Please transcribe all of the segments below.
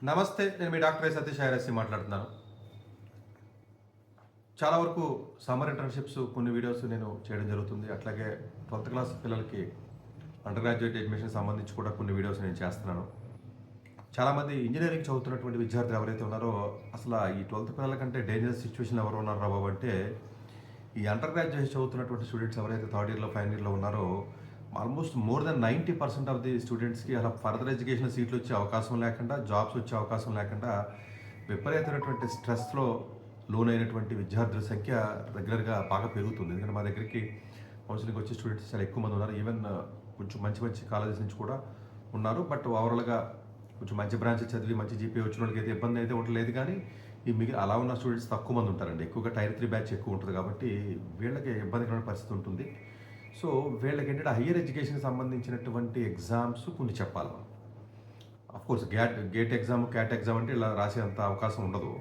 నమస్తే. నేను మీ డాక్టర్ సతీష్ ఐరస్సి మాట్లాడుతున్నాను. చాలా వరకు సమ్మర్ ఇంటర్న్‌షిప్స్ కొన్ని వీడియోస్ నేను చేయడం జరుగుతుంది. అట్లాగే 12థ్ క్లాస్ పిల్లలకి అండర్ గ్రాడ్యుయేట్ అడ్మిషన్‌కి సంబంధించి కూడా కొన్ని వీడియోస్ నేను చేస్తున్నాను. చాలామంది ఇంజినీరింగ్ చదువుతున్నటువంటి విద్యార్థులు ఎవరైతే ఉన్నారో అసలు ఈ 12థ్ పిల్లల కంటే డేంజరస్ సిచ్యువేషన్‌లో ఎవరు ఉన్నారురా బాబు అంటే ఈ అండర్ గ్రాడ్యుయేట్ చదువుతున్నటువంటి స్టూడెంట్స్ ఎవరైతే థర్డ్ ఇయర్‌లో, ఫైనల్ ఇయర్‌లో ఉన్నారో almost more than 90% of the స్టూడెంట్స్‌కి అలా ఫర్దర్ ఎడ్యుకేషన్ సీట్లు వచ్చే అవకాశం లేకుండా, జాబ్స్ వచ్చే అవకాశం లేకుండా విపరీతమైనటువంటి స్ట్రెస్‌లో లోనైనటువంటి విద్యార్థుల సంఖ్య రెగ్యులర్‌గా బాగా పెరుగుతుంది. ఎందుకంటే మా దగ్గరికి కౌన్సిలింగ్‌కి వచ్చే స్టూడెంట్స్ చాలా ఎక్కువ మంది ఉన్నారు. ఈవెన్ కొంచెం మంచి మంచి కాలేజెస్ నుంచి కూడా ఉన్నారు. బట్ ఓవరాల్‌గా కొంచెం మంచి బ్రాంచ్ చదివి మంచి జీపీఏ వచ్చిన వాళ్ళకైతే ఇబ్బంది అయితే ఉండలేదు. కానీ ఈ అలా ఉన్న స్టూడెంట్స్ తక్కువ మంది ఉంటారండి. ఎక్కువగా టైర్ 3 బ్యాచ్ ఎక్కువ ఉంటుంది కాబట్టి వీళ్ళకి ఇబ్బందికరమైన పరిస్థితి ఉంటుంది. సో వీళ్ళకి ఏంటంటే హయ్యర్ ఎడ్యుకేషన్కి సంబంధించినటువంటి ఎగ్జామ్స్ కొన్ని చెప్పాలి మనం. Of course gate exam, cat exam అంటే ఇలా రాసేంత అవకాశం ఉండదు.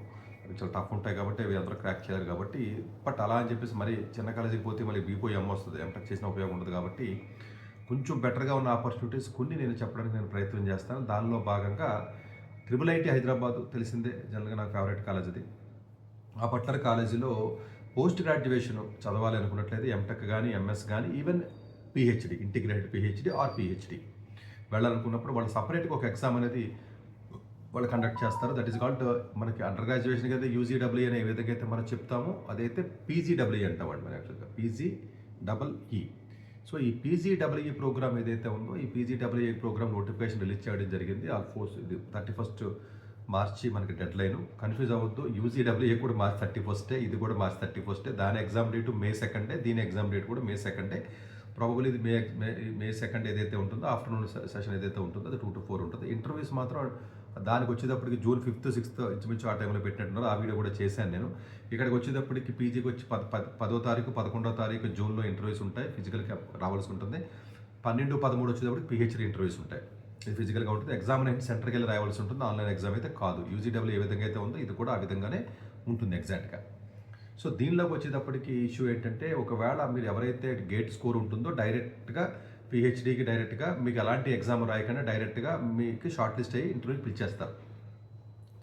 అవి చాలా టఫ్ ఉంటాయి కాబట్టి అవి అందరూ క్రాక్ చేయలేరు కాబట్టి. బట్ అలా అని చెప్పేసి మరి చిన్న కాలేజీకి పోతే మళ్ళీ బీపోయి వస్తుంది. ఎంటెక్ చేసిన ఉపయోగం ఉండదు కాబట్టి కొంచెం బెటర్గా ఉన్న ఆపర్చునిటీస్ కొన్ని నేను చెప్పడానికి నేను ప్రయత్నం చేస్తాను. దానిలో భాగంగా IIIT హైదరాబాద్ తెలిసిందే, జనరల్గా నాకు ఫేవరెట్ కాలేజ్ అది. ఆ బట్లర్ కాలేజీలో పోస్ట్ గ్రాడ్యుయేషన్ చదవాలి అనుకున్నట్లయితే ఎంటెక్ కానీ, ఎంఎస్ కానీ, even PhD, integrated PhD or PhD వెళ్ళాలనుకున్నప్పుడు వాళ్ళు సపరేట్గా ఒక ఎగ్జామ్ అనేది వాళ్ళు కండక్ట్ చేస్తారు. దట్ ఈస్ కాల్డ్ మనకి అండర్ గ్రాడ్యుయేషన్కి అయితే యూజీడబ్ల్యూ అనే విధంగా అయితే మనం చెప్తామో అదైతే పీజీడబ్ల్యూ అంటామండి మనం యాక్చువల్గా పీజీడబ్ల్ఈ. సో ఈ పీజీడబ్ల్యూఈ ప్రోగ్రామ్ ఏదైతే ఉందో ఈ పీజీడబ్ల్యూఈ ప్రోగ్రామ్ నోటిఫికేషన్ రిలీజ్ చేయడం జరిగింది. ఆల్మోస్ట్ ఇది 31st మార్చి మనకి డెడ్ లైన్. కన్ఫ్యూజ్ అవ్వద్దు, యూజీడబ్ల్యూఏ కూడా మార్చ్ 31st, ఇది కూడా మార్చ్ 31st. దాని ఎగ్జామ్ డేటు మే 2, దీని ఎగ్జామ్ డేట్ కూడా మే 2. ప్రాబబుల్ ఇది మే 2 ఏదైతే ఉంటుందో ఆఫ్టర్నూన్ సెషన్ ఏదైతే ఉంటుందో అది 2 to 4 ఉంటుంది. ఇంటర్వ్యూస్ మాత్రం దానికి వచ్చేటప్పటికి జూన్ 5th, 6th ఇంచుమించు ఆ టైంలో పెట్టినట్టున్నారు. ఆ వీడియో కూడా చేశాను నేను. ఇక్కడికి వచ్చేటప్పటికి పీజీకి వచ్చి 10వ తారీఖు, 11వ తారీఖు జూన్లో ఇంటర్వ్యూస్ ఉంటాయి. ఫిజికల్గా రావాల్సి ఉంటుంది. 12, 13 వచ్చేటప్పటికి పిహెచ్డి ఇంటర్వ్యూస్ ఉంటాయి. ఇది ఫిజికల్గా ఉంటుంది. ఎగ్జామినేషన్ సెంటర్కి వెళ్ళి రాయాల్సి ఉంటుంది. ఆన్లైన్ ఎగ్జామ్ అయితే కాదు. యూజీడబ్ల్యూ ఏ విధంగా అయితే ఉందో ఇది కూడా ఆ విధంగానే ఉంటుంది ఎగ్జాక్ట్గా. సో దీనిలోకి వచ్చేటప్పటికి ఇష్యూ ఏంటంటే ఒకవేళ మీరు ఎవరైతే గేట్ స్కోర్ ఉంటుందో డైరెక్ట్గా పిహెచ్డీకి డైరెక్ట్గా మీకు ఎలాంటి ఎగ్జామ్ రాయకుండా డైరెక్ట్గా మీకు షార్ట్ లిస్ట్ అయ్యి ఇంటర్వ్యూకి పిలిచేస్తారు.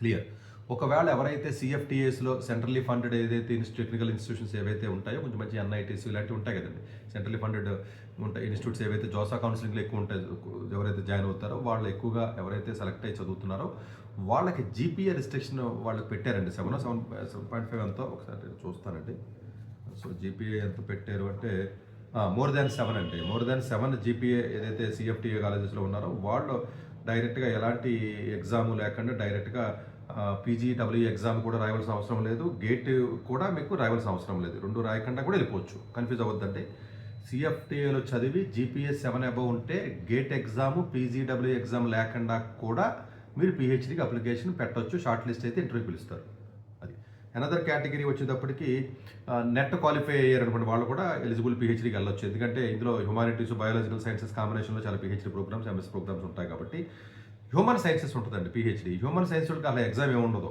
క్లియర్. ఒకవేళ ఎవరైతే సిఎఫ్టీఎస్లో సెంట్రల్లీ ఫండెడ్ ఏదైతే టెక్నికల్ ఇన్స్టిట్యూషన్స్ ఏవైతే ఉంటాయో కొంచెం మంచి ఎన్ఐటీస్ ఇలాంటివి ఉంటాయి కదండి, సెంట్రల్లీ ఫండెడ్ ఉంటాయి ఇన్స్టిట్యూట్స్ ఏవైతే జోసా కౌన్సిలింగ్లో ఎక్కువ ఉంటాయి, ఎవరైతే జాయిన్ అవుతారో వాళ్ళు ఎక్కువగా ఎవరైతే సెలెక్ట్ అయ్యి చదువుతున్నారో వాళ్ళకి జీపీఏ రిస్ట్రిక్షన్ వాళ్ళకి పెట్టారండి. 7.5 ఎంతో ఒకసారి చూస్తానండి. సో జీపీఏ ఎంత పెట్టారు అంటే మోర్ దాన్ 7 అండి. మోర్ దాన్ 7 జీపీఏ ఏదైతే సిఎఫ్టీఏ కాలేజెస్లో ఉన్నారో వాళ్ళు డైరెక్ట్గా ఎలాంటి ఎగ్జామ్ లేకుండా డైరెక్ట్గా పీజీడబ్ల్యూ ఎగ్జామ్ కూడా రాయవలసిన అవసరం లేదు, గేట్ కూడా మీకు రాయవలసిన అవసరం లేదు. రెండు రాయకుండా కూడా వెళ్ళిపోవచ్చు. కన్ఫ్యూజ్ అవ్వద్దంటే సిఎఫ్టీఏలో చదివి జీపీఏ 7 అబవ్ ఉంటే గేట్ ఎగ్జామ్, పీజీడబ్ల్యూ ఎగ్జామ్ లేకుండా కూడా మీరు పిహెచ్డీకి అప్లికేషన్ పెట్టవచ్చు. షార్ట్ లిస్ట్ అయితే ఇంటర్వ్యూ పిలుస్తారు. అది అనదర్ కేటగిరీ వచ్చేటప్పటికి నెట్ క్వాలిఫై అయ్యారు అనుకోండి, వాళ్ళు కూడా ఎలిజిబుల్ పిహెచ్డీకి వెళ్ళొచ్చు. ఎందుకంటే ఇందులో హ్యుమానిటీస్, బయాలజికల్ సైన్సెస్ కాంబినేషన్లో చాలా పిహెచ్డీ ప్రోగ్రామ్స్, ఎంఎస్ ప్రోగ్రామ్స్ ఉంటాయి కాబట్టి హ్యూమన్ సైన్సెస్ ఉంటుందండి పిహెచ్డీ. హ్యూమన్ సైన్స్ వాళ్ళకి అలా ఎగ్జామ్ ఏముండదు,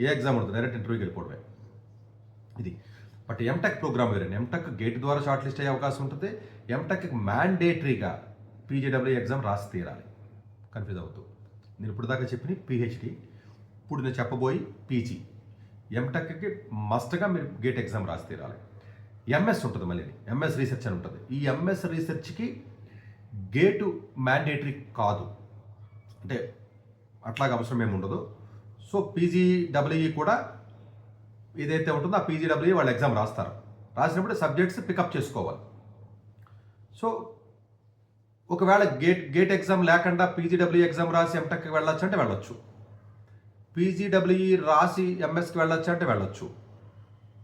ఏ ఎగ్జామ్ ఉండదు, డైరెక్ట్ ఇంటర్వ్యూకి వెళ్ళిపోవడమే ఇది. బట్ ఎంటెక్ ప్రోగ్రామ్ వేరండి. ఎంటెక్ గేట్ ద్వారా షార్ట్ లిస్ట్ అయ్యే అవకాశం ఉంటుంది. ఎంటెక్ మ్యాండేటరీగా పీజీడబ్ల్యూ ఎగ్జామ్ రాసి తీరాలి. కన్ఫ్యూజ్ అవుతూ నేను ఇప్పుడు దాకా చెప్పిన పిహెచ్డీ, ఇప్పుడు నేను చెప్పబోయి పీజీ. ఎంటెక్కి మస్ట్గా మీరు గేట్ ఎగ్జామ్ రాసి తీరాలి. ఎంఎస్ ఉంటుంది, మళ్ళీ ఎంఎస్ రీసెర్చ్ అని ఉంటుంది. ఈ ఎంఎస్ రీసెర్చ్కి గేటు మ్యాండేటరీ కాదు, అంటే అట్లాగే అవసరం ఏమి ఉండదు. సో పీజీడబ్ల్యూఈ కూడా ఏదైతే ఉంటుందో ఆ పీజీడబ్ల్యూఈ వాళ్ళు ఎగ్జామ్ రాస్తారు. రాసినప్పుడు సబ్జెక్ట్స్ పికప్ చేసుకోవాలి. సో ఒకవేళ గేట్ ఎగ్జామ్ లేకుండా పీజీడబ్ల్యూఈ ఎగ్జామ్ రాసి ఎంటెక్కి వెళ్ళొచ్చు అంటే వెళ్ళొచ్చు. పీజీడబ్ల్యూఈ రాసి ఎంఎస్కి వెళ్ళొచ్చు అంటే వెళ్ళొచ్చు.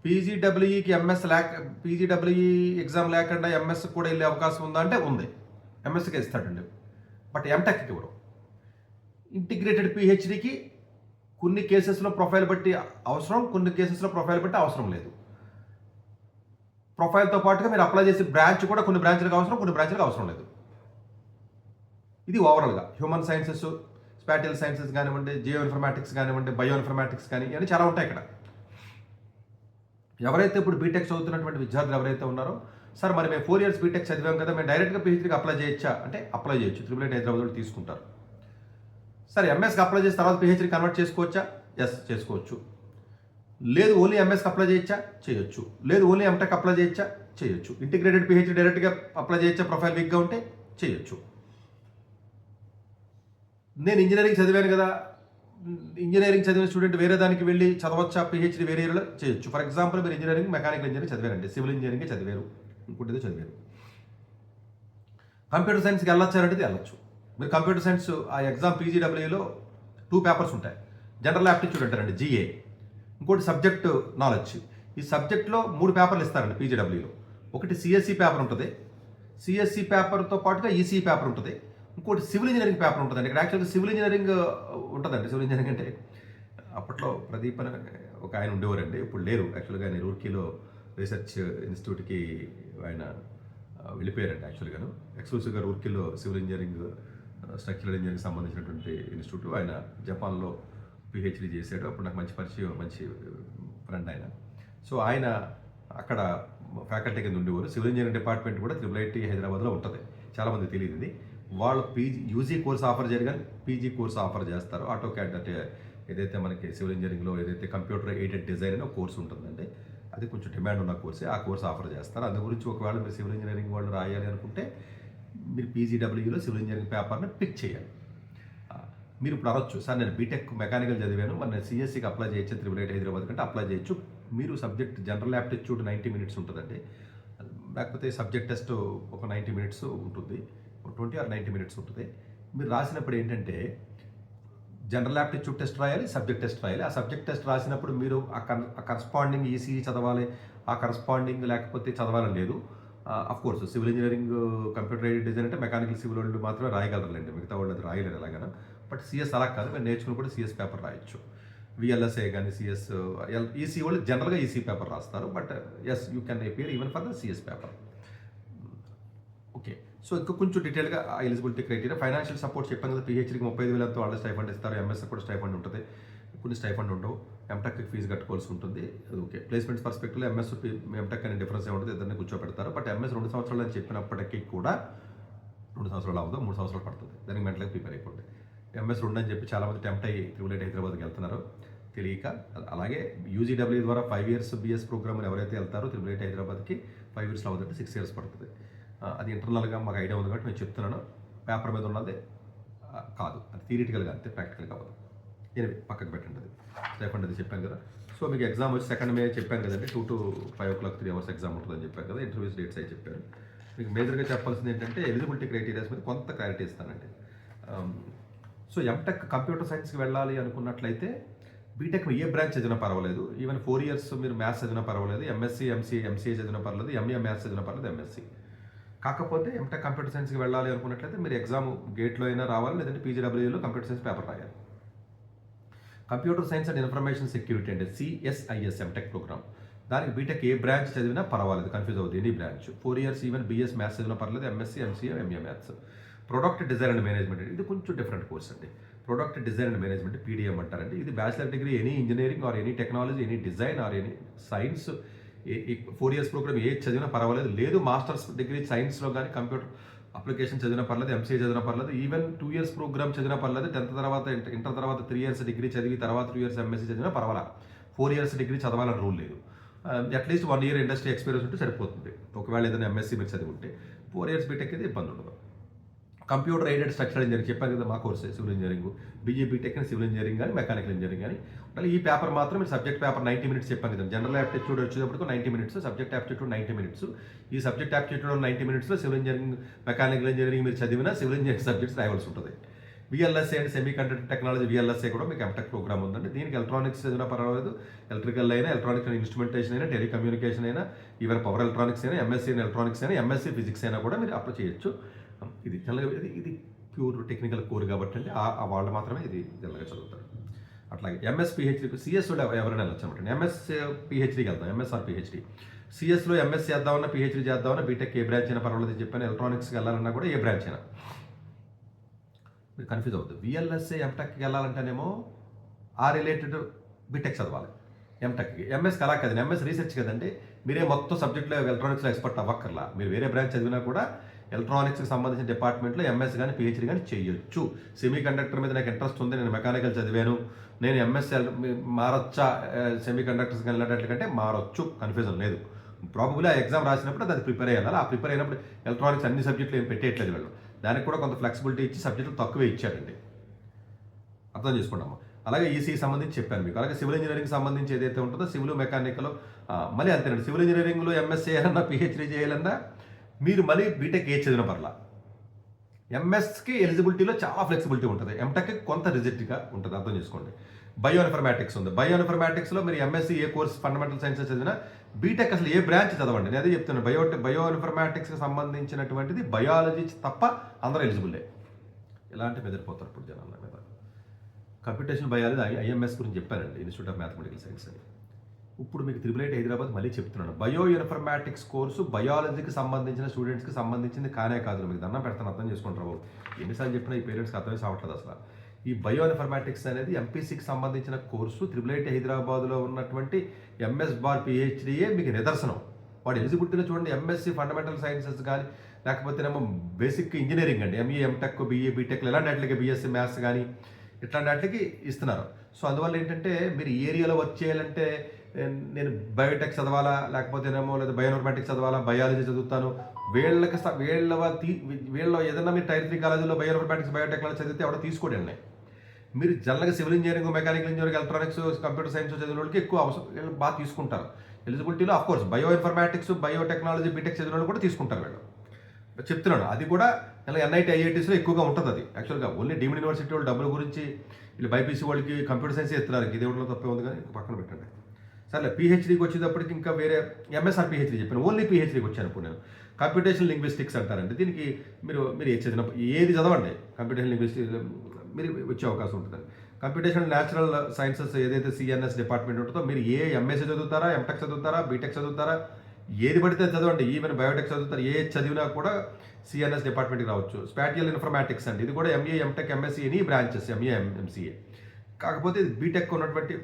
పీజీడబ్ల్యూఈకి పీజీడబ్ల్యూఈ ఎగ్జామ్ లేకుండా ఎంఎస్కి కూడా వెళ్ళే అవకాశం ఉందా అంటే ఉంది. ఎంఎస్కి ఇస్తాడండి, బట్ ఎంటెక్కి ఇవ్వరు. ఇంటిగ్రేటెడ్ పిహెచ్డీకి కొన్ని కేసెస్లో ప్రొఫైల్ బట్టి అవసరం, కొన్ని కేసెస్లో ప్రొఫైల్ బట్టి అవసరం లేదు. ప్రొఫైల్తో పాటుగా మీరు అప్లై చేసే బ్రాంచ్ కూడా కొన్ని బ్రాంచ్లకు అవసరం, కొన్ని బ్రాంచ్లకు అవసరం లేదు. ఇది ఓవరాల్గా హ్యూమన్ సైన్సెస్, స్పాటియల్ సైన్సెస్ కానివ్వండి, జియో ఇన్ఫర్మాటిక్స్ కానివ్వండి, బయో ఇన్ఫర్మాటిక్స్ కానీ ఇవన్నీ చాలా ఉంటాయి ఇక్కడ. ఎవరైతే ఇప్పుడు బీటెక్ చదువుతున్నటువంటి విద్యార్థులు ఎవరైతే ఉన్నారో, సార్ మరి మేము 4 years బీటెక్ చదివాం కదా, మేము డైరెక్ట్గా పిహెచ్డీకి అప్లై చేయొచ్చా అంటే అప్లై చేయొచ్చు. IIIT హైదరాబాద్లో తీసుకుంటారు. సరే ఎంఎస్కి అప్లై చేసి తర్వాత పిహెచ్డి కన్వర్ట్ చేసుకోవచ్చా? ఎస్, చేసుకోవచ్చు. లేదు ఓన్లీ ఎంఎస్కి అప్లై చేయొచ్చా? చేయొచ్చు. లేదు ఓన్లీ ఎంటెక్ అప్లై చేయొచ్చా? చేయొచ్చు. ఇంటిగ్రేటెడ్ పిహెచ్డి డైరెక్ట్గా అప్లై చేయొచ్చా? ప్రొఫైల్ వీక్గా ఉంటే చేయొచ్చు. నేను ఇంజనీరింగ్ చదివాను కదా, ఇంజనీరింగ్ చదివిన స్టూడెంట్ వేరే దానికి వెళ్ళి చదవచ్చా? పిహెచ్డి వేరే ఏరియాలో చేయొచ్చు. ఫర్ ఎగ్జాంపుల్ మీరు ఇంజనీరింగ్ మెకానికల్ ఇంజనీరింగ్ చదివారండి, సివిల్ ఇంజనీరింగ్ చదివారు, ఇంకోటిదో చదివారు. కంప్యూటర్ సైన్స్కి వెళ్ళొచ్చారంటే వెళ్ళొచ్చు. మీరు కంప్యూటర్ సైన్స్ ఆ ఎగ్జామ్ పీజీడబ్ల్యూలో 2 పేపర్స్ ఉంటాయి. జనరల్ యాప్టిట్యూడ్ అంటారండి, జిఏ. ఇంకోటి సబ్జెక్ట్ నాలెడ్జ్. ఈ సబ్జెక్ట్లో 3 పేపర్లు ఇస్తారండి పీజీడబ్ల్యూలో. ఒకటి సిఎస్సి పేపర్ ఉంటుంది, సిఎస్సి పేపర్తో పాటుగా ఈసీ పేపర్ ఉంటుంది, ఇంకోటి సివిల్ ఇంజనీరింగ్ పేపర్ ఉంటుందండి. ఇక్కడ యాక్చువల్గా సివిల్ ఇంజనీరింగ్ ఉంటుందండి. సివిల్ ఇంజనీరింగ్ అంటే అప్పట్లో ప్రదీప్ అని ఒక ఆయన ఉండేవారండి, ఇప్పుడు లేరు. యాక్చువల్గా ఆయన రూర్కీలో రీసెర్చ్ ఇన్స్టిట్యూట్కి ఆయన వెళ్ళిపోయారండి. యాక్చువల్గాను ఎక్స్క్లూసివ్గా రూర్కీలో సివిల్ ఇంజనీరింగ్ స్ట్రక్చరల్ ఇంజనీరింగ్ సంబంధించినటువంటి ఇన్స్టిట్యూట్. ఆయన జపాన్లో పిహెచ్డి చేశాడు. అప్పుడు నాకు మంచి పరిచయం, మంచి ఫ్రెండ్ ఆయన. సో ఆయన అక్కడ ఫ్యాకల్టీ కింద ఉండేవారు. సివిల్ ఇంజనీరింగ్ డిపార్ట్మెంట్ కూడా IIIT హైదరాబాద్లో ఉంటుంది. చాలామంది తెలియదు ఇది. వాళ్ళు యూజీ కోర్స్ ఆఫర్ చేయరు కానీ పీజీ కోర్స్ ఆఫర్ చేస్తారు. ఆటో క్యాడ్ అంటే ఏదైతే మనకి సివిల్ ఇంజనీరింగ్లో ఏదైతే కంప్యూటర్ ఎయిడెడ్ డిజైన్ అనే కోర్స్ ఉంటుందండి, అది కొంచెం డిమాండ్ ఉన్న కోర్సే. ఆ కోర్స్ ఆఫర్ చేస్తారు. అందు గురించి ఒకవేళ మీరు సివిల్ ఇంజనీరింగ్ వాళ్ళు రాయాలి అనుకుంటే మీరు పీజీడబ్ల్యూలో సివిల్ ఇంజనీరింగ్ పేపర్ని పిక్ చేయాలి. మీరు ఇప్పుడు అనొచ్చు, సార్ నేను బీటెక్ మెకానికల్ చదివాను, మరి నేను సిఎస్సికి అప్లై చేయొచ్చు IIIT హైదరాబాద్ కంటే అప్లై చేయొచ్చు. మీరు సబ్జెక్ట్ జనరల్ యాప్టిట్యూడ్ 90 మినిట్స్ ఉంటుందండి, లేకపోతే సబ్జెక్ట్ టెస్ట్ ఒక 90 మినిట్స్ ఉంటుంది, 20 or 90 మినిట్స్ ఉంటుంది. మీరు రాసినప్పుడు ఏంటంటే జనరల్ యాప్టిట్యూడ్ టెస్ట్ రాయాలి, సబ్జెక్ట్ టెస్ట్ రాయాలి. ఆ సబ్జెక్ట్ టెస్ట్ రాసినప్పుడు మీరు ఆ కరస్పాండింగ్ ఈసీ చదవాలి, ఆ కరస్పాండింగ్ లేకపోతే చదవాలని లేదు. Course civil engineering computer aided design అంటే మెకానికల్ సివిల్ వాళ్ళు మాత్రమే రాయగలరులేండి, మిగతా వాళ్ళు అది రాయలేరు ఎలాగైనా. బట్ సిఎస్ అలా కాదు, మీరు నేర్చుకుని కూడా సిఎస్ పేపర్ రాయొచ్చు. విఎల్ఎస్ఏ కానీ సిఎస్ ఈసీ వాళ్ళు జనరల్గా ఈసీ పేపర్ రాస్తారు. But yes, you can appear even for the CS paper. Okay, so ఇంకా కొంచెం డీటెయిల్గా ఎలిజిబిలిటీ క్రైటీరియా. ఫైనాన్షియల్ సపోర్ట్ చెప్పాను కదా, పిహెచ్డీకి 35,000 వాళ్ళు స్టైఫండ్ ఇస్తారు, ఎంఎస్ కూడా స్టైఫండ్ ఉంటుంది, కొన్ని స్టైఫండ్ ఉండవు. ఎంటెక్కి ఫీజు కట్టుకోవాల్సి ఉంటుంది. ఓకే, ప్లేస్మెంట్స్ పర్స్పెక్టివ్లో ఎంఎస్ ఎంటెక్ అనే డిఫరెన్స్ ఏముంటుంది, ఇద్దరిని కూర్చోబెడతారు. బట్ ఎంఎస్ 2 సంవత్సరాలు అని చెప్పినప్పటికీ కూడా 2 సంవత్సరాలు అవ్వదు, 3 సంవత్సరాలు పడుతుంది. దానికి మెంటల్గా ప్రిపేర్ అయిపోండి. ఎంఎస్ 2 అని చెప్పి చాలామంది టెంప్ట్ అయ్యి IIIT హైదరాబాద్కి వెళ్తున్నారు తెలియక. అలాగే యూజీడబ్ల్యూ ద్వారా 5 years బిఎస్ ప్రోగ్రామ్ ఎవరైతే వెళ్తారో IIIT హైదరాబాద్కి 5 years అవుతుంటే 6 years పడుతుంది. అది ఇంటర్నల్గా మాకు ఐడియా ఉంది కాబట్టి నేను చెప్తున్నాను. పేపర్ మీద ఉన్నది కాదు, అది థియరిటికల్గా అంతే, ప్రాక్టికల్గా అవ్వదు. ఎనిమిది పక్కకు పెట్టండి. అది స్టైఫండ్ అది చెప్పాను కదా. సో మీకు ఎగ్జామ్ వచ్చి 2nd May చెప్పాను కదండి, 2 to 5 o'clock 3 hours ఎగ్జామ్ ఉంటుందని చెప్పాను కదా. ఇంటర్వ్యూస్ డేట్స్ అయి చెప్పారు. మీకు మేజర్గా చెప్పాల్సింది ఏంటంటే ఎలిజిబిలిటీ క్రైటీరియాస్ మీద కొంత క్లారిటీ ఇస్తానండి. సో ఎంటెక్ కంప్యూటర్ సైన్స్కి వెళ్ళాలి అనుకున్నట్లయితే బీటెక్ ఏ బ్రాంచ్ చదివినా పర్వాలేదు, ఈవెన్ 4 years మీరు మ్యాథ్స్ చదివినా పర్వాలేదు, ఎంఎస్సీ ఎంసీఏ చదివినా పర్లేదు, ఎంఏ మ్యాథ్స్ చదివినా పర్లేదు, ఎంఎస్సీ. కాకపోతే ఎంటెక్ కంప్యూటర్ సైన్స్కి వెళ్ళాలి అనుకున్నట్లయితే మీరు ఎగ్జామ్ గేట్లో అయినా రావాలి, లేదంటే పీజీడబ్ల్యూలో కంప్యూటర్ సైన్స్ పేపర్ రాయాలి. Computer science and information security అంటే CSIS ఎంటెక్ ప్రోగ్రామ్. దానికి బీటెక్ ఏ బ్రాంచ్ చదివినా పర్వాలేదు, కన్ఫ్యూజ్ అవుతుంది, any branch. 4 years even BS maths చదివినా పర్లేదు, MSc MCA MA maths. Product design and management, ఇది కొంచెం డిఫరెంట్ కోర్స్ అండి. Product design and management PDM అంటారండి. ఇది bachelor degree any engineering or any technology, any design or any science 4 years programme ఏ చదివినా పర్వాలేదు. లేదు మాస్టర్స్ డిగ్రీ సైన్స్లో కానీ కంప్యూటర్ అప్లికేషన్ చదివినా పర్లేదు, ఎంసీఏ చదివినా పర్లేదు, ఈవెన్ 2 years ప్రోగ్రామ్ చదివినా పర్లేదు, 10th తర్వాత ఇంటర్ తర్వాత 3 years డిగ్రీ చదివి తర్వాత 2 years ఎంఎస్సీ చదివినా పర్వాలా. 4 years డిగ్రీ చదవాలని రూల్ లేదు. అట్లీస్ట్ 1 year ఇండస్ట్రీ ఎక్స్పీరియన్స్ ఉంటే సరిపోతుంది. ఒకవేళ ఏదైనా ఎంఎస్సీ మీరు చదివి ఉంటే 4 years బీటెక్ అయితే ఇబ్బంది ఉండదు. కంప్యూటర్ ఎయిడెడ్ స్ట్రక్చరల్ ఇంజనీరింగ్ చెప్పాను కదా, మా కోర్సే సివిల్ ఇంజనీరింగ్, బీటెక్ అని సివిల్ ఇంజనీరింగ్ కానీ మెకానికల్ ఇంజనీరింగ్ కానీ. అంటే ఈ పేపర్ మాత్రం మీరు సబ్జెక్ట్ పేపర్ 90 minutes చెప్పాను కదా. జనరల్ యాప్టిట్యూడ్ వచ్చేటప్పుడు 90 minutes, సబ్జెక్ట్ యాప్టిట్యూడ్ 90 minutes. ఈ సబ్జెక్ట్ యాప్టిట్యూడ్ 90 minutesలో సివిల్ ఇంజనీరింగ్ మెకానికల్ ఇంజనీరింగ్ మీరు చదివినా సివిల్ ఇంజనీరింగ్ సబ్జెక్ట్స్ రాయవలసి ఉంటుంది. VLSI and semiconductor technology VLSI కూడా మీకు ఎంటెక్ ప్రోగ్రామ్ ఉందండి. దీనికి ఎలక్ట్రానిక్స్ చదివినా పర్వాలేదు, ఎలక్ట్రికల్ అయినా, ఎలక్ట్రానిక్స్ అండ్ ఇన్స్ట్రుమెంటేషన్ అయినా, టెలికమ్యూనికేషన్ అయినా, ఈవెన్ పవర్ ఎలక్ట్రానిక్స్ అయినా, ఎంఎస్సీ ఇన్ ఎలక్ట్రానిక్స్ అయినా, ఎంఎస్సీ ఫిజిక్స్ అయినా కూడా మీరు అప్లై చేయొచ్చు. ఇది జనరల్గా ఇది ప్యూర్ టెక్నికల్ కోర్ కాబట్టి అండి వాళ్ళు మాత్రమే ఇది జనరల్గా చదువుతారు. అట్లాగే ఎంఎస్ పిహెచ్డీ సిఎస్లో ఎవరైనా వెళ్ళొచ్చు అనమాట. ఎంఎస్ పిహెచ్డీకి వెళ్తాం, ఎంఎస్ఆర్ పిహెచ్డీ. సిఎస్లో ఎంఎస్ చేద్దామన్నా, పిహెచ్డీ చేద్దామన్నా, బీటెక్ ఏ బ్రాంచ్ అయినా పర్వాలేదు చెప్పాను. ఎలక్ట్రానిక్స్కి వెళ్ళాలన్నా కూడా ఏ బ్రాంచ్ అయినా మీరు కన్ఫ్యూజ్ అవుతుంది. విఎల్ఎస్ఏ ఎంటెక్కి వెళ్ళాలంటేనేమో ఆ రిలేటెడ్ బీటెక్ చదవాలి. ఎంటెక్కి ఎంఎస్కి అలా కదండి, ఎంఎస్ రీసెర్చ్ కదండి. మీరే మొత్తం సబ్జెక్ట్లో ఎలక్ట్రానిక్స్లో ఎక్స్పర్ట్ అవ్వక్కర్లా. మీరు వేరే బ్రాంచ్ చదివినా కూడా ఎలక్ట్రానిక్స్కి సంబంధించిన డిపార్ట్మెంట్లో ఎంఎస్ కానీ పిహెచ్డీ కానీ చేయొచ్చు. సెమీ కండక్టర్ మీద నాకు ఇంట్రెస్ట్ ఉంది, నేను మెకానికల్ చదివాను, నేను ఎంఎస్ఎల్ మారొచ్చా సెమీ కండక్టర్స్ కానీ ఇలాంటి మారొచ్చు, కన్ఫ్యూజన్ లేదు. ప్రాబబ్లీ ఆ ఎగ్జామ్ రాసినప్పుడు అది ప్రిపేర్ అయ్యాలి. ఆ ప్రిపేర్ అయినప్పుడు ఎలక్ట్రానిక్స్ అన్ని సబ్జెక్టులు ఏం పెట్టేయట్లేదు వీళ్ళు, దానికి కూడా కొంత ఫ్లెక్సిబిలిటీ ఇచ్చి సబ్జెక్టులు తక్కువే ఇచ్చారండి, అర్థం చేసుకుంటాము. అలాగే ఈసీకి సంబంధించి చెప్పాను మీకు. అలాగే సివిల్ ఇంజనీరింగ్ సంబంధించి ఏదైతే ఉంటుందో సివిల్ మెకానికల్ మళ్ళీ అంతేనండి. సివిల్ ఇంజనీరింగ్లో ఎంఎస్ చేయాలన్నా పిహెచ్డీ చేయాలన్నా మీరు మళ్ళీ బీటెక్ ఏ చదివిన పర్లా. ఎంఎస్కి ఎలిజిబిలిటీలో చాలా ఫ్లెక్సిబిలిటీ ఉంటుంది, ఎంటెక్కి కొంత రిజిడ్గా ఉంటుంది, అర్థం చేసుకోండి. బయో ఇన్ఫర్మాటిక్స్ ఉంది, బయో ఇన్ఫర్మాటిక్స్లో మీరు ఎంఎస్సీ ఏ కోర్స్ ఫండమెంటల్ సైన్సెస్ చదివినా బీటెక్ అసలు ఏ బ్రాంచ్ చదవండి, నేను అదే చెప్తున్నాను. బయో ఇన్ఫర్మాటిక్స్కి సంబంధించినటువంటిది బయాలజీ తప్ప అందరూ ఎలిజిబుల్లే. ఇలాంటి మెదిరిపోతారు ఇప్పుడు జనాల మీద. కంప్యూటేషన్ బయాలజీ ఐఎంఎస్ గురించి చెప్పానండి, ఇన్స్టిట్యూట్ ఆఫ్ మ్యాథమెటికల్ సైన్స్ అని. ఇప్పుడు మీకు త్రిబుల్ ఐటీ హైదరాబాద్ మళ్ళీ చెప్తున్నాను, బయో ఇన్ఫర్మాటిక్స్ కోర్సు బయాలజీకి సంబంధించిన స్టూడెంట్స్కి సంబంధించింది కానే కాదు. మీకు దండం పెడతాను, అర్థం చేసుకుంటారు బాబు. ఎన్నిసార్లు చెప్పినా ఈ పేరెంట్స్కి అర్థమే సావట్లేదు అసలు. ఈ బయో ఇన్ఫర్మాటిక్స్ అనేది ఎంపీసీకి సంబంధించిన కోర్సు త్రిబుల్ ఐటీ హైదరాబాద్లో ఉన్నటువంటి ఎంఎస్ బార్ పిహెచ్డీయే మీకు నిదర్శనం. వాడు ఎలిజిబిలిటీలో చూడండి, ఎంఎస్సీ ఫండమెంటల్ సైన్సెస్ కానీ లేకపోతేనేమో బేసిక్ ఇంజనీరింగ్ అండి, ఎంఈ ఎంటెక్ బిఏ బీటెక్ ఇలాంటి వాటికి బీఎస్సీ మ్యాథ్స్ కానీ ఇట్లాంటి వాటికి ఇస్తున్నారు. సో అందువల్ల ఏంటంటే మీరు ఈ ఏరియాలో వర్క్ చేయాలంటే నేను బయోటెక్ చదవాలా లేకపోతేనేమో లేదా బయోఇన్ఫర్మాటిక్స్ చదవాలా, బయాలజీ చదువుతాను, వీళ్ళ ఏదైనా మీరు టైర్ 3 కాలేజీలో బయోఇన్ఫర్మాటిక్స్ బయోటెక్నాలజీ చదివితే ఎవడో తీసుకోండి. మీరు జనరల్గా civil engineering mechanical engineering electronics computer science చదివిన వాళ్ళకి ఎక్కువ అవసరం, వీళ్ళు బాగా తీసుకుంటారు ఎలిజిబిలిటీలో. Of course bioinformatics biotechnology BTech చదివిన వాళ్ళు కూడా తీసుకుంటారు వీళ్ళు, చెప్తున్నాను. అది కూడా ఇలా ఎన్ఐటీ ఐఐటీస్లో ఎక్కువగా ఉంటుంది. అది యాక్చువల్గా ఓన్లీ డీమ్డ్ యూనివర్సిటీ వాళ్ళు డబ్బుల గురించి వీళ్ళు బైపీసీ వాళ్ళకి కంప్యూటర్ సైన్స్ ఇస్తున్నారు, ఇది ఎవరిలో తప్పే ఉంది కానీ పక్కన పెట్టండి. సరే పిహెచ్డీకి వచ్చేటప్పటికి ఇంకా వేరే ఎంఎస్ఆర్ పిహెచ్డీ చెప్పాను, ఓన్లీ పిహెచ్డీకి వచ్చాను ఇప్పుడు నేను. కంప్యూటేషన్ లింగ్విస్టిక్స్ అంటారండి దీనికి. మీరు ఏది చదవండి, కంప్యూటేషన్ లింగ్విస్టిక్స్ మీరు వచ్చే అవకాశం ఉంటుందండి. కంప్యూటేషన్ న్యాచురల్ సైన్సెస్ ఏదైతే సిఎన్ఎస్ డిపార్ట్మెంట్ ఉంటుందో మీరు ఏ ఎంఎస్సీ చదువుతారా, ఎంటెక్ చదువుతారా, బీటెక్ చదువుతారా, ఏది పడితే చదవండి. ఈవెన్ బయోటెక్ చదువుతారు, ఏ చదివినా కూడా సిఎన్ఎస్ డిపార్ట్మెంట్కి రావచ్చు. స్పాటియల్ ఇన్ఫర్మాటిక్స్ అండి, ఇది కూడా MA MTech MSc any branches, MA MCA. కాకపోతే బీటెక్ ఉన్నటువంటి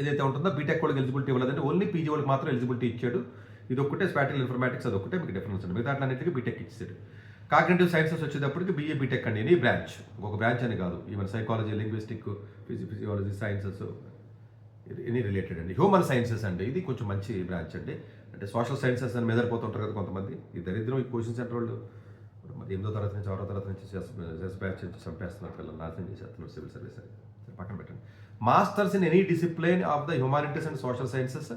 ఏదైతే ఉంటుందో బీటెక్ వాళ్ళకి ఎలిజిబిలిటీ ఇవ్వలేదంటే ఓన్లీ పీజీ వాళ్ళకి మాత్రం ఎలిజిబిలిటీ ఇచ్చాడు. ఇది ఒక్కటే స్పాటియల్ ఇన్ఫర్మాటిక్స్, అది ఒకటే మీకు డిఫరెన్స్ ఉంది. మిగతా అన్నింటికి బీటెక్ ఇచ్చాడు. కాగ్నిటివ్ సైన్సెస్ వచ్చేటప్పటికి బీఏ బీటెక్ అండి, ఎనీ బ్రాంచ్, ఒక బ్రాంచ్ అని కాదు. Even psychology, linguistic, physiology sciences any related అండి. హ్యూమన్ సైన్సెస్ అండి, ఇది కొంచెం మంచి బ్రాంచ్ అండి. అంటే సోషల్ సైన్సెస్ అని మెదరిపోతుంటారు కదా కొంతమంది. ఈ దరిద్రం ఈ కోచింగ్ సెంటర్ వాళ్ళు 8వ తరగతి నుంచి 6వ తరగతి నుంచి బ్యాచ్ నుంచి చంపేస్తున్నారు, పిల్లలు నాశనం చేసేస్తున్నారు సివిల్ సర్వీస్ అని. పక్కన పెట్టండి. Masters in any discipline of the humanities and social sciences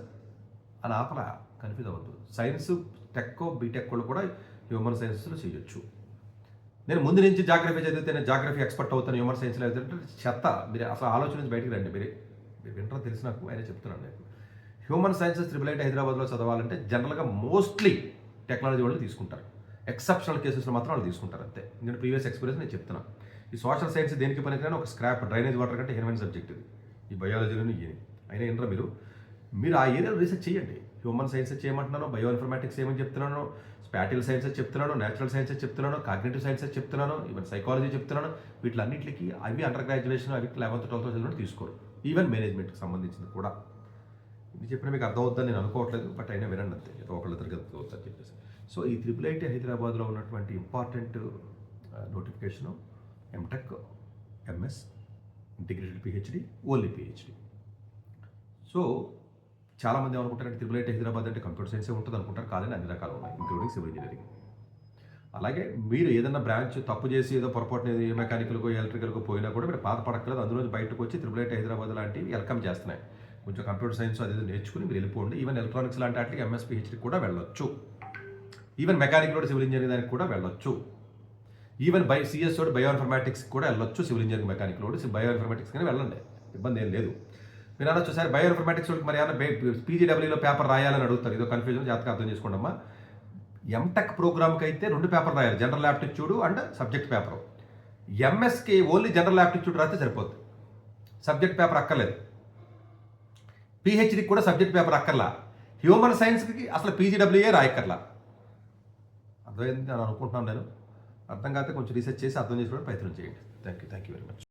అని ఆపల, కన్ఫ్యూజ్ అవ్వద్దు. సైన్స్ టెక్ బీటెక్ వాళ్ళు కూడా హ్యూమన్ సైన్సెస్లో చేయొచ్చు. నేను ముందు నుంచి జాగ్రఫీ చదివితే నేను జాగ్రఫీ ఎక్స్పర్ట్ అవుతాను, హ్యూమన్ సైన్స్లో అయితే చెత్త. మీరు అసలు ఆలోచన నుంచి బయటికి రండి. మీరు వింటారో తెలిసి నాకు ఆయన చెప్తున్నాను. నేను హ్యూమన్ సైన్సెస్ త్రిబుల్ ఐటీ హైదరాబాద్లో చదవాలంటే జనరల్గా మోస్ట్లీ టెక్నాలజీ వాళ్ళు తీసుకుంటారు, ఎక్సెప్షనల్ కేసెస్లో మాత్రం వాళ్ళు తీసుకుంటారు అంతే. నేను ప్రీవియస్ ఎక్స్పీరియన్స్ నేను చెప్తున్నాను. ఈ సోషల్ సైన్స్ దేనికి పనికిరాని ఒక స్క్రాప్, డ్రైనేజ్ వాటర్ కంటే హెయిర్మైన సబ్జెక్ట్ ఇది, ఈ బయాలజీలోని ఇవి అయినా ఏంటో మీరు ఆ ఏరియాలో రీసెర్చ్ చేయండి. హ్యూమన్ సైన్సెస్ చేయమంటున్నాను, బయో ఇన్ఫర్మాటిక్స్ ఏమని చెప్తున్నాను, స్పాటియల్ సైన్సెస్ చెప్తున్నాను, న్యాచురల్ సైన్సెస్ చెప్తున్నాను, కాగ్నిటివ్ సైన్సెస్ చెప్తున్నాను, ఈవెన్ సైకాలజీ చెప్తున్నాను. వీటిలన్నింటికి అవి అండర్ గ్రాడ్యుయేషన్, అవి 11th 12th చదివినట్టు తీసుకోరు. ఈవెన్ మేనేజ్మెంట్కి సంబంధించింది కూడా. ఇది చెప్పిన మీకు అర్థమవుతుందని నేను అనుకోవట్లేదు, బట్ అయినా వినండి అంతే, ఏదో ఒకళ్ళిద్దరికి అర్థమవుతుందని చెప్పేసి. సో ఈ త్రిబుల్ ఐటీ హైదరాబాద్లో ఉన్నటువంటి important notification MTech, MS, integrated PhD, only PhD. So చాలామంది ఏమనుకుంటారంటే త్రిబుల్ ఐటీ హైదరాబాద్ అంటే కంప్యూటర్ సైన్సే ఉంటుంది అనుకుంటారు. కాదని అన్ని రకాలు ఉన్నాయి, ఇంక్లూడింగ్ సివిల్ ఇంజనీరింగ్. అలాగే మీరు ఏదైనా బ్రాంచ్ తప్పు చేసి ఏదో పొరపాటున మెకానికల్కో ఎలక్ట్రికల్కో పోయినా కూడా మీరు బాధపడక్కలేదు. అందులో బయటకు వచ్చి త్రిబుల్ ఐటీ హైదరాబాద్ లాంటివి వెల్కమ్ చేస్తున్నాయి. కొంచెం కంప్యూటర్ సైన్స్ అది నేర్చుకుని మీరు వెళ్ళిపోండి. ఈవెన్ ఎలక్ట్రానిక్స్ లాంటి వాటికి ఎంఎస్ పిహెచ్డి కూడా వెళ్ళొచ్చు. ఈవెన్ మెకానికల్ సివిల్ ఇంజనీరింగ్ దానికి కూడా వెళ్ళొచ్చు. ఈవెన్ సిఎస్ తోటి బయో ఇన్ఫర్మాటిక్స్ కూడా వెళ్ళొచ్చు. సివిల్ ఇంజనీరింగ్ మెకానికల్ కూడా బయో ఇన్ఫర్మాటిక్స్ కానీ వెళ్ళండి, ఇబ్బంది ఏం లేదు. మీరు అనొచ్చు సార్ బయో ఇన్ఫర్మాటిక్స్ వాళ్ళకి మరి ఏమైనా పీజీడబ్ల్యూలో పేపర్ రాయాలని అడుగుతారు, ఇదో కన్ఫ్యూజన్, జాతక అర్థం చేసుకోండి అమ్మా. ఎంటెక్ ప్రోగ్రామ్కి అయితే 2 పేపర్లు రాయాలి, general aptitude and subject paper. ఎంఎస్కి ఓన్లీ జనరల్ యాప్టిట్యూడ్ రాస్తే సరిపోతుంది, సబ్జెక్ట్ పేపర్ అక్కర్లేదు. పిహెచ్డికి కూడా సబ్జెక్ట్ పేపర్ అక్కర్లా. హ్యూమన్ సైన్స్కి అసలు పీజీడబ్ల్యూఏ రాయక్కర్లా. అర్థమైంది అని అనుకుంటున్నాను నేను. అర్థం కాకపోతే కొంచెం రీసెర్చ్ చేసి అర్థం చేసుకోవడానికి ప్రయత్నం చేయండి. Thank you very much.